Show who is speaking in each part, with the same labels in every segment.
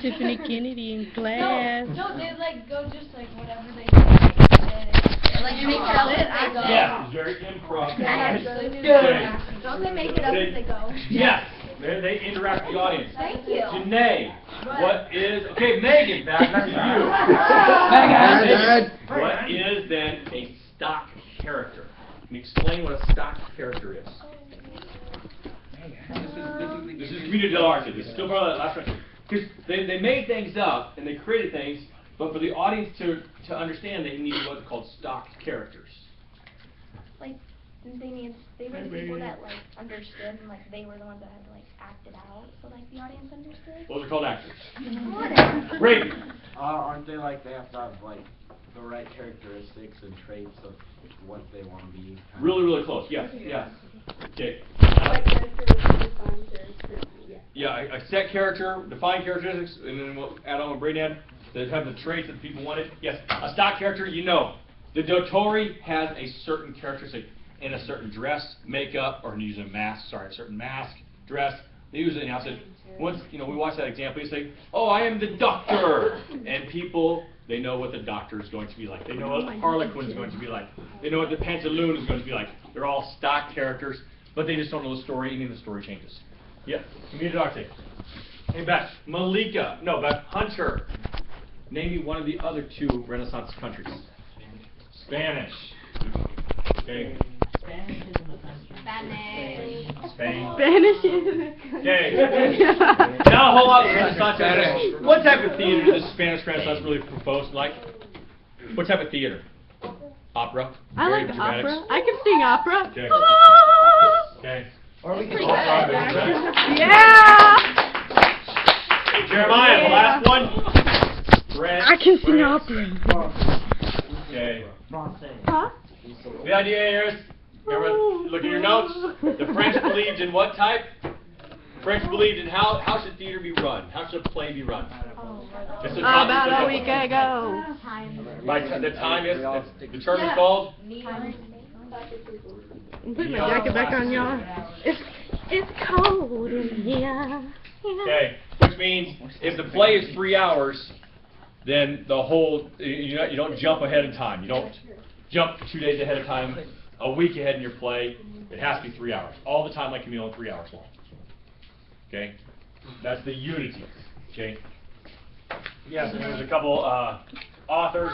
Speaker 1: Tiffany Kennedy in class.
Speaker 2: No, they like go just like whatever they say. Like make it up as they go.
Speaker 3: Yeah, it's very improv.
Speaker 2: Don't they make it up as they go?
Speaker 3: Yes, they interact with the audience.
Speaker 2: Thank you.
Speaker 3: Janae, what is, okay, Megan, back to you.
Speaker 4: Megan.
Speaker 3: What is then a stock character? Can you explain what a stock character is? This is Community Del Arte. This is still part of that last one. Because they made things up and they created things, but for the audience to understand, they needed what's called stock characters.
Speaker 5: Like, they were the people that, like, understood, and, like, they were the ones that had to, like, act it out, so, like, the audience understood.
Speaker 3: Those are called actors.
Speaker 5: Whatever.
Speaker 3: Great.
Speaker 4: Aren't they like they have to have like the right characteristics and traits of what they want to be?
Speaker 3: Really, really close. Yes. Yeah. Okay. Yeah, a set character, defined characteristics, and then we'll add on with Braden that have the traits that people wanted. Yes, a stock character, you know. The Dotori has a certain characteristic in a certain dress, makeup, or using a mask, sorry, a certain mask, dress. They use it in house. Once, we watch that example, you say, oh, I am the doctor. And people, they know what the doctor is going to be like. They know what Harlequin is going to be like. They know what the Pantaloon is going to be like. They're all stock characters, but they just don't know the story, and then the story changes. Yeah, Community Arte. Hey, Beth. Malika. No, Beth. Hunter. Name me one of the other two Renaissance countries. Spanish. Okay.
Speaker 2: Spanish is in the country.
Speaker 5: Spanish.
Speaker 3: Spain.
Speaker 1: Spanish is.
Speaker 3: Okay. Now a whole lot of Renaissance. What type of theater does the Spanish Renaissance really propose? Like, what type of theater? Opera.
Speaker 1: I
Speaker 3: Very
Speaker 1: like
Speaker 3: dramatics.
Speaker 1: opera. I can sing opera.
Speaker 3: Okay.
Speaker 1: Ah!
Speaker 3: Okay.
Speaker 4: Or we can
Speaker 1: Yeah.
Speaker 3: Jeremiah, the last one. Brent,
Speaker 1: I can sing
Speaker 3: Brent.
Speaker 1: opera.
Speaker 3: Okay.
Speaker 1: Huh?
Speaker 3: The idea is, remember, look at your notes. The French believed in what type? French believed in how should theater be run? How should a play be run? Just
Speaker 1: About a week ago.
Speaker 3: Like the time is, the term is called?
Speaker 1: I'm putting my jacket back on, y'all. It's cold in here.
Speaker 3: Okay, which means if the play is 3 hours, then the whole, you don't jump ahead of time. You don't jump 2 days ahead of time, a week ahead in your play. It has to be 3 hours. All the time like Camille, 3 hours long. Okay? That's the unity. Okay? Yes, and there's a couple authors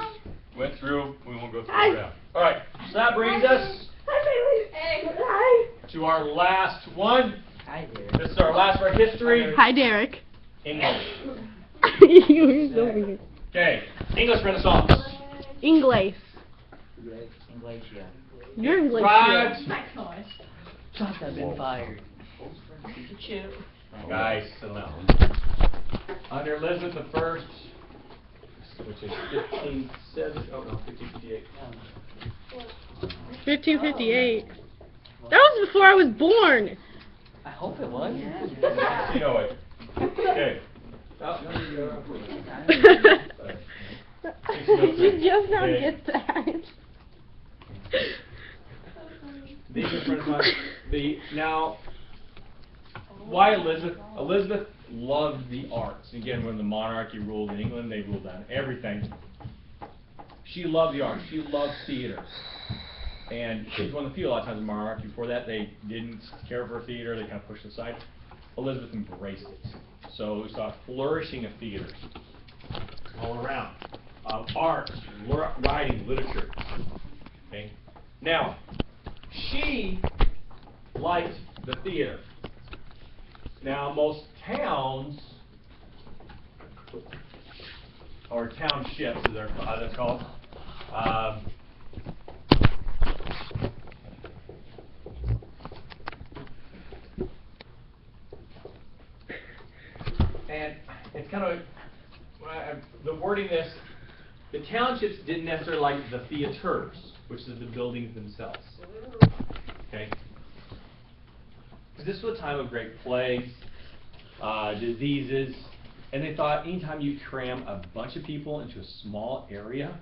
Speaker 3: went through. We won't go through it now. All right, so that brings us to our last one. This is our last for history.
Speaker 1: Hi, Derek.
Speaker 3: English.
Speaker 1: You're so weird.
Speaker 3: Okay, English Renaissance.
Speaker 1: English.
Speaker 4: English, yeah.
Speaker 1: You're English.
Speaker 3: Right.
Speaker 4: Shots have been fired.
Speaker 3: Guys, settle down. Under Elizabeth I, which is 1558.
Speaker 1: 1558. That was before I was born.
Speaker 4: I hope it was.
Speaker 3: You know it. Okay.
Speaker 1: Did you just now
Speaker 3: Okay.
Speaker 1: get that?
Speaker 3: The English Renaissance. Now, why Elizabeth? Elizabeth loved the arts. Again, when the monarchy ruled in England, they ruled on everything. She loved the arts. She loved theater. And she was one of the few, a lot of times in the monarchy before that, they didn't care for theater. They kind of pushed it aside. Elizabeth embraced it. So we saw a flourishing of theater all around. Art, writing, literature. Okay. Now, she liked the theater. Now, most towns, or townships, as they're called, and it's kind of, the wording this, the townships didn't necessarily like the theaters, which is the buildings themselves. Okay? Because this was a time of great plagues, diseases, and they thought anytime you cram a bunch of people into a small area,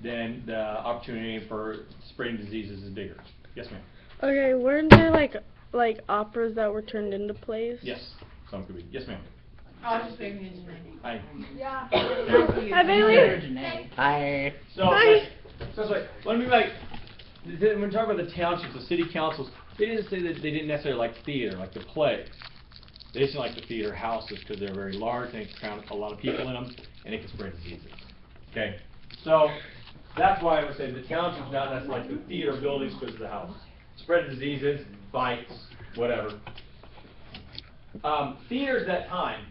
Speaker 3: then the opportunity for spreading diseases is bigger. Yes, ma'am?
Speaker 1: Okay, weren't there like operas that were turned into plays?
Speaker 3: Yes, some could be. Yes, ma'am?
Speaker 2: I was just making his name.
Speaker 3: Hi.
Speaker 2: Yeah.
Speaker 1: Hi, Bailey.
Speaker 6: Hi.
Speaker 3: So,
Speaker 1: Hi.
Speaker 3: so it's like, what I mean by, when we talk about the townships, the city councils, they didn't say that they didn't necessarily like theater, like the plays. They just didn't like the theater houses because they're very large, and they can crowd a lot of people in them, and it can spread diseases. Okay, so that's why I would say the townships not necessarily like the theater buildings because of the houses. Spread diseases, bites, whatever. Theaters at that time